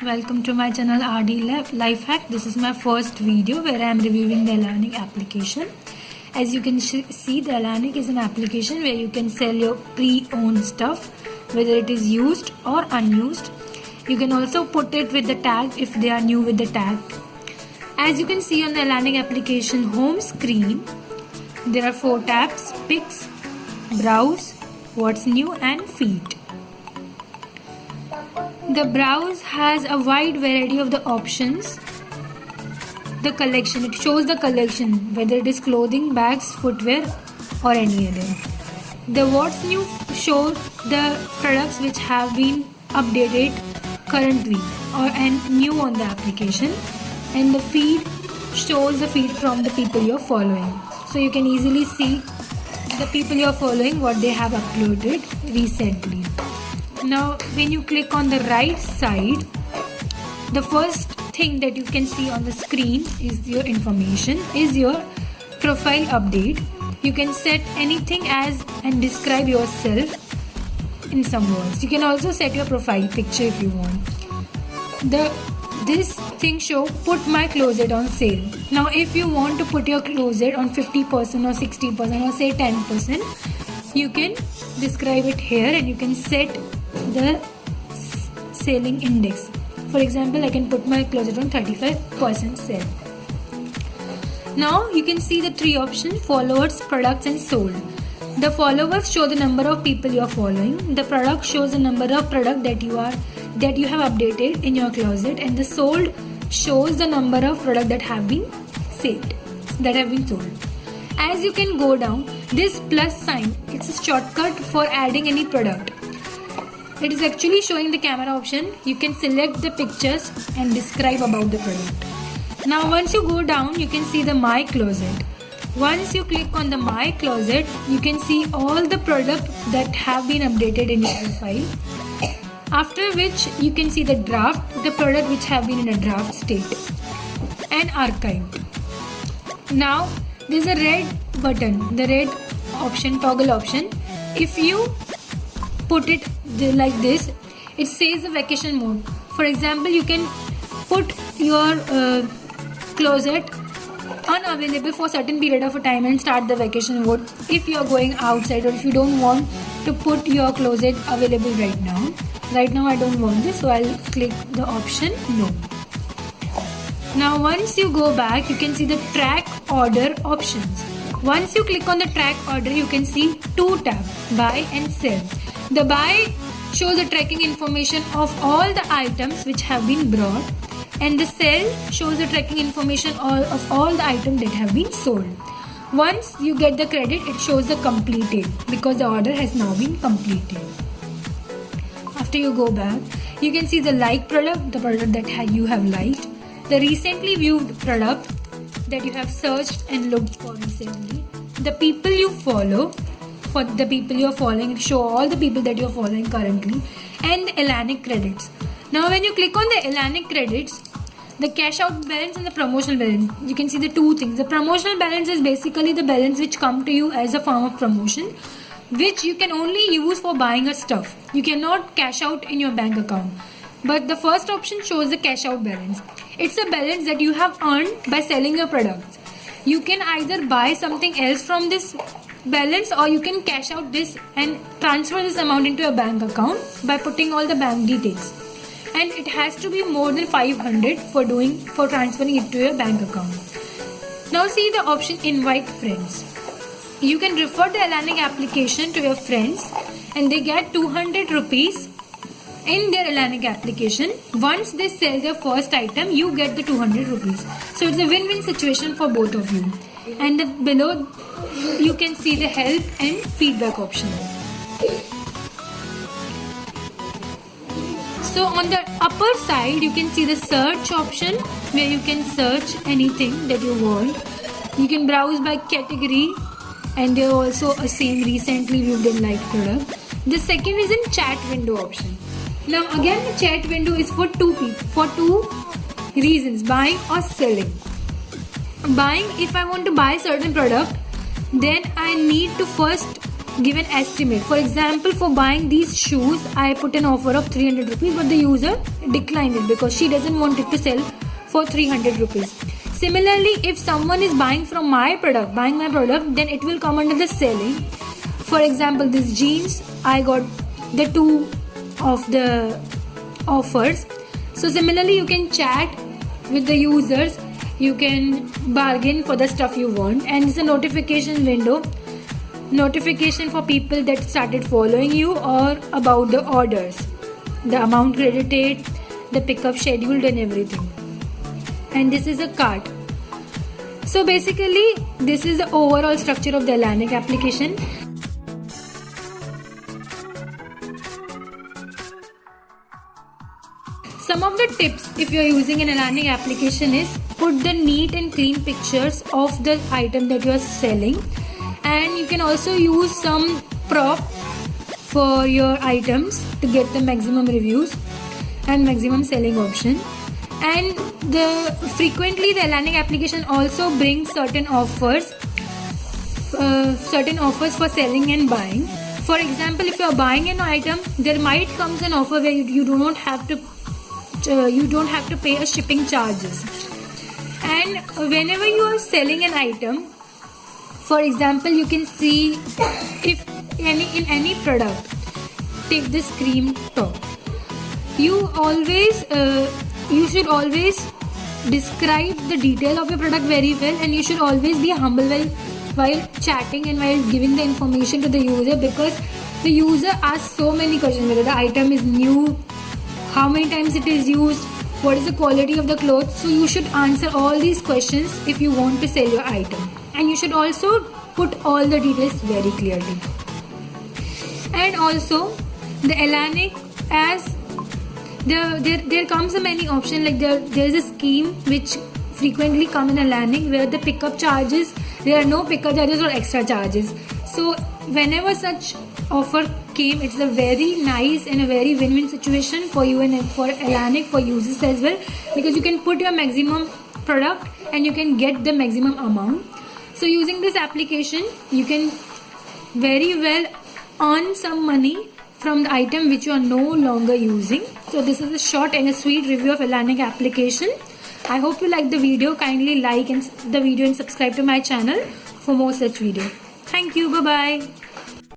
Welcome to my channel RD Life Hack. This is my first video where I am reviewing the Elastic application. As you can see, the Elastic is an application where you can sell your pre-owned stuff, whether it is used or unused. You can also put it with the tag if they are new with the tag. As you can see on the Elastic application home screen, there are 4 tabs: Picks, Browse, What's New and Feed. The browse has a wide variety of the options. The collection, it shows the collection, whether it is clothing, bags, footwear or any other. The what's new shows the products which have been updated currently and new on the application, and the feed shows the feed from the people you're following. So you can easily see the people you're following, what they have uploaded recently. Now when you click on the right side, the first thing that you can see on the screen is your information, is your profile update. You can set anything as and describe yourself in some words. You can also set your profile picture if you want. This thing show put my closet on sale. Now if you want to put your closet on 50% or 60% or say 10%, you can describe it here and you can set the selling index. For example, I can put my closet on 35% sale. Now you can see the 3 options: followers, products and sold. The followers show the number of people you are following. The product shows the number of product that you have updated in your closet, and the sold shows the number of product that have been sold. As you can go down, this plus sign, it's a shortcut for adding any product. It is actually showing the camera option. You can select the pictures and describe about the product. Now once you go down, you can see the My Closet. Once you click on the My Closet, you can see all the products that have been updated in your profile. After which you can see the draft, the product which have been in a draft state, and archived. Now there's a red button, the red option, toggle option. If you put it like this, it says the vacation mode. For example, you can put your closet unavailable for a certain period of time and start the vacation mode if you are going outside, or if you don't want to put your closet available right now. Right now I don't want this, so I'll click the option no. Now once you go back, you can see the track order options. Once you click on the track order, you can see 2 tabs, buy and sell. The buy shows the tracking information of all the items which have been brought, and the sell shows the tracking information of all the items that have been sold. Once you get the credit, it shows the completed because the order has now been completed. After you go back, you can see the like product, the product that you have liked, the recently viewed product that you have searched and looked for recently, the people you follow, for the people you are following, show all the people that you are following currently, and the Elastic credits. Now when you click on the Elastic credits, the cash out balance and the promotional balance, you can see the 2 things. The promotional balance is basically the balance which come to you as a form of promotion, which you can only use for buying a stuff. You cannot cash out in your bank account. But the first option shows the cash out balance. It's a balance that you have earned by selling your products. You can either buy something else from this balance, or you can cash out this and transfer this amount into your bank account by putting all the bank details. And it has to be more than 500 for transferring it to your bank account. Now see the option invite friends. You can refer the Elastic application to your friends and they get 200 rupees in their Elastic application. Once they sell their first item, you get the 200 rupees. So it's a win-win situation for both of you. And below you can see the help and feedback option. So on the upper side, you can see the search option where you can search anything that you want. You can browse by category, and there are also a same recently viewed and liked product. The second is in chat window option. Now again, the chat window is for 2 reasons: buying or selling. Buying, if I want to buy certain product, then I need to first give an estimate. For example, for buying these shoes, I put an offer of 300 rupees, but the user declined it because she doesn't want it to sell for 300 rupees. Similarly, if someone is buying my product, then it will come under the selling. For example, these jeans, I got the 2 of the offers. So similarly, you can chat with the users, you can bargain for the stuff you want, and it's a notification window, notification for people that started following you or about the orders, the amount credited, the pickup scheduled and everything. And this is a cart. So basically, this is the overall structure of the Elastic application. Some of the tips if you are using an Elastic application is put the neat and clean pictures of the item that you are selling, and you can also use some prop for your items to get the maximum reviews and maximum selling option. And frequently the Elastic application also brings certain offers for selling and buying. For example, if you are buying an item, there might comes an offer where you don't have to pay a shipping charges. And whenever you are selling an item, for example, you can see if in any product, take this cream top, you should always describe the detail of your product very well, and you should always be humble while chatting and while giving the information to the user, because the user asks so many questions, whether the item is new, how many times it is used, what is the quality of the clothes. So you should answer all these questions if you want to sell your item, and you should also put all the details very clearly. And also the Elastic, as there comes a many option, like there is a scheme which frequently come in Elastic where the pickup charges, there are no pickup charges or extra charges. So whenever such offer came, it's a very nice and a very win-win situation for you and for Elastic, for users as well, because you can put your maximum product and you can get the maximum amount. So using this application, you can very well earn some money from the item which you are no longer using. So this is a short and a sweet review of Elastic application. I hope you like the video. Kindly like the video and subscribe to my channel for more such videos. Thank you. Bye bye.